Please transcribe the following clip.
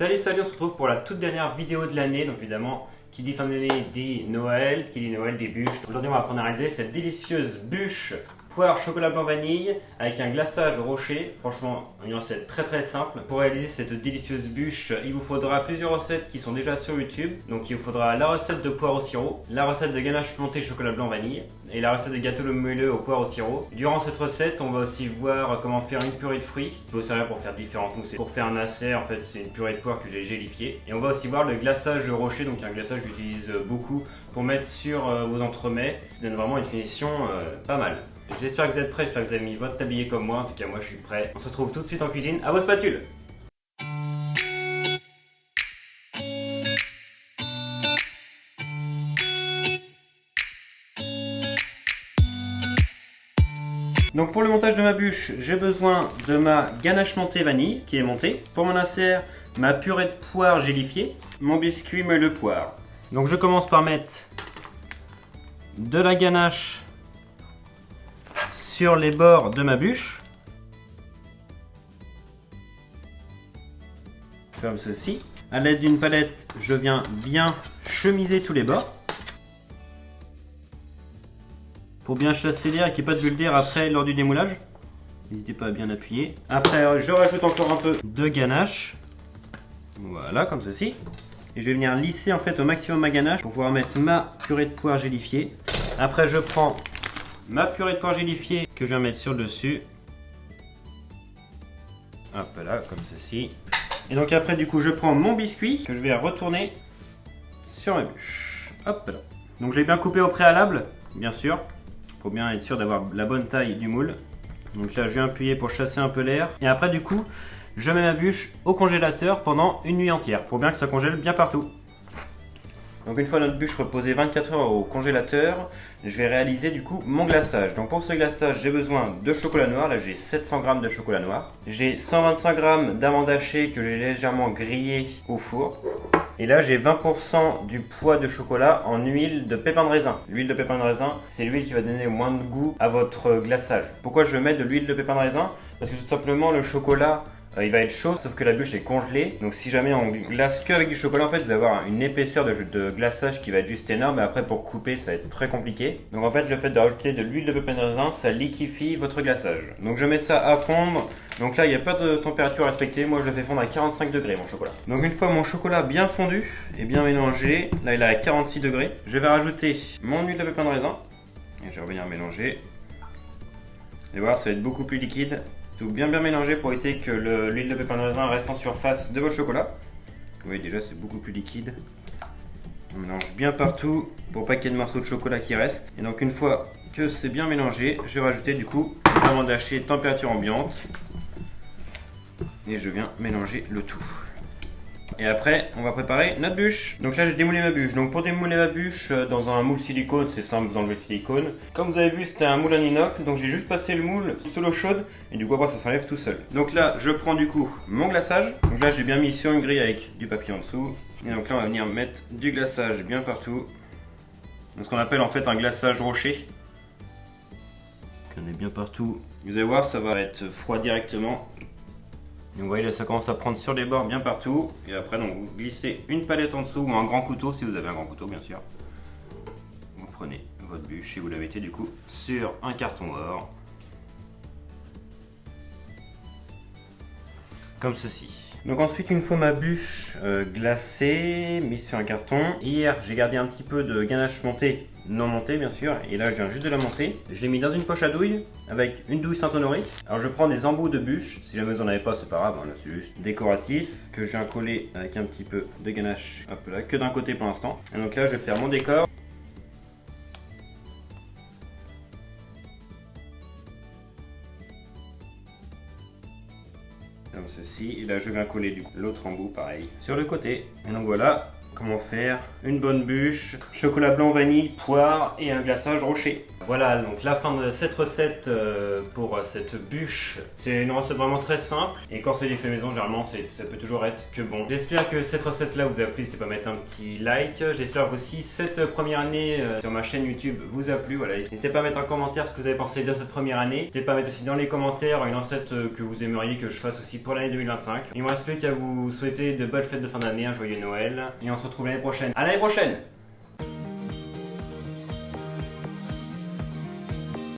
Salut, on se retrouve pour la toute dernière vidéo de l'année. Donc évidemment, qui dit fin d'année dit Noël, qui dit Noël dit bûche. Aujourd'hui on va apprendre à réaliser cette délicieuse bûche poire chocolat blanc vanille avec un glaçage au rocher. Franchement, une recette très simple. Pour réaliser cette délicieuse bûche, il vous faudra plusieurs recettes qui sont déjà sur YouTube. Donc il vous faudra la recette de poire au sirop, la recette de ganache pimentée chocolat blanc vanille et la recette de gâteau moelleux au poire au sirop. Durant cette recette, on va aussi voir comment faire une purée de fruits qui peut vous servir pour faire différentes mousses. Pour faire un acer, en fait, c'est une purée de poire que j'ai gélifiée. Et on va aussi voir le glaçage au rocher, donc un glaçage que j'utilise beaucoup pour mettre sur vos entremets. Ça donne vraiment une finition pas mal. J'espère que vous êtes prêts, j'espère que vous avez mis votre tablier comme moi. En tout cas, moi je suis prêt. On se retrouve tout de suite en cuisine. À vos spatules! Donc pour le montage de ma bûche, j'ai besoin de ma ganache montée vanille qui est montée. Pour mon acer, ma purée de poire gélifiée, mon biscuit moelleux poire. Donc je commence par mettre de la ganache sur les bords de ma bûche, comme ceci. À l'aide d'une palette, je viens bien chemiser tous les bords pour bien chasser l'air et qu'il n'y ait pas de bulle d'air après lors du démoulage. N'hésitez pas à bien appuyer. Après, je rajoute encore un peu de ganache, voilà, comme ceci. Et je vais venir lisser en fait au maximum ma ganache pour pouvoir mettre ma purée de poire gélifiée. Après, je prends ma purée de poire gélifiée que je viens mettre sur le dessus. Hop là, comme ceci. Et donc après, du coup, je prends mon biscuit que je vais retourner sur ma bûche. Hop là. Donc je l'ai bien coupé au préalable, bien sûr, pour bien être sûr d'avoir la bonne taille du moule. Donc là, je viens appuyer pour chasser un peu l'air. Et après, du coup, je mets ma bûche au congélateur pendant une nuit entière pour bien que ça congèle bien partout. Donc une fois notre bûche reposée 24 heures au congélateur, je vais réaliser du coup mon glaçage. Donc pour ce glaçage, j'ai besoin de chocolat noir. Là j'ai 700 g de chocolat noir. J'ai 125 g d'amandes hachées que j'ai légèrement grillées au four. Et là j'ai 20% du poids de chocolat en huile de pépins de raisin. L'huile de pépins de raisin, c'est l'huile qui va donner le moins de goût à votre glaçage. Pourquoi je mets de l'huile de pépins de raisin? Parce que tout simplement le chocolat, il va être chaud, sauf que la bûche est congelée. Donc si jamais on glace que avec du chocolat, en fait, vous allez avoir une épaisseur de glaçage qui va être juste énorme. Et après, pour couper, ça va être très compliqué. Donc en fait, le fait de rajouter de l'huile de pépins de raisin, ça liquéfie votre glaçage. Donc je mets ça à fondre. Donc là, il n'y a pas de température à respecter. Moi, je le fais fondre à 45 degrés, mon chocolat. Donc une fois mon chocolat bien fondu et bien mélangé, là, il est à 46 degrés. Je vais rajouter mon huile de pépins de raisin. Et je vais revenir mélanger. Et voir, ça va être beaucoup plus liquide. Tout bien mélanger pour éviter que l'huile de pépins de raisin reste en surface de votre chocolat. Vous voyez déjà c'est beaucoup plus liquide. On mélange bien partout pour pas qu'il y ait de morceaux de chocolat qui restent. Et donc une fois que c'est bien mélangé, je vais rajouter du coup les amandes hachées température ambiante. Et je viens mélanger le tout. Et après, on va préparer notre bûche. Donc là, j'ai démoulé ma bûche. Donc pour démouler ma bûche dans un moule silicone, c'est simple, vous enlevez le silicone. Comme vous avez vu, c'était un moule en inox. Donc j'ai juste passé le moule sous l'eau chaude. Et du coup, après, ça s'enlève tout seul. Donc là, je prends du coup mon glaçage. Donc là, j'ai bien mis sur une grille avec du papier en dessous. Et donc là, on va venir mettre du glaçage bien partout. Donc ce qu'on appelle en fait un glaçage rocher. Donc on est bien partout. Vous allez voir, ça va être froid directement. Donc vous voyez là ça commence à prendre sur les bords bien partout. Et après donc vous glissez une palette en dessous ou un grand couteau si vous avez un grand couteau bien sûr. Vous prenez votre bûche et vous la mettez du coup sur un carton or. Comme ceci. Donc ensuite une fois ma bûche glacée, mise sur un carton. Hier j'ai gardé un petit peu de ganache montée, non montée bien sûr. Et là je viens juste de la monter. Je l'ai mis dans une poche à douille avec une douille Saint-Honoré. Alors je prends des embouts de bûche. Si jamais vous n'en avez pas c'est pas grave, hein, là c'est juste décoratif. Que je viens coller avec un petit peu de ganache, hop là, que d'un côté pour l'instant. Et donc là je vais faire mon décor. Comme ceci, et là je viens coller l'autre embout pareil sur le côté. Et donc voilà, comment faire une bonne bûche, chocolat blanc vanille, poire et un glaçage rocher. Voilà, donc la fin de cette recette pour cette bûche. C'est une recette vraiment très simple et quand c'est du fait maison, généralement ça peut toujours être que bon. J'espère que cette recette là vous a plu, n'hésitez pas à mettre un petit like. J'espère aussi cette première année sur ma chaîne YouTube vous a plu. Voilà, n'hésitez pas à mettre en commentaire ce que vous avez pensé de cette première année. N'hésitez pas à mettre aussi dans les commentaires une recette que vous aimeriez que je fasse aussi pour l'année 2025. Il ne me reste plus qu'à vous souhaiter de bonnes fêtes de fin d'année, un joyeux Noël et on se retrouve l'année prochaine. À l'année prochaine!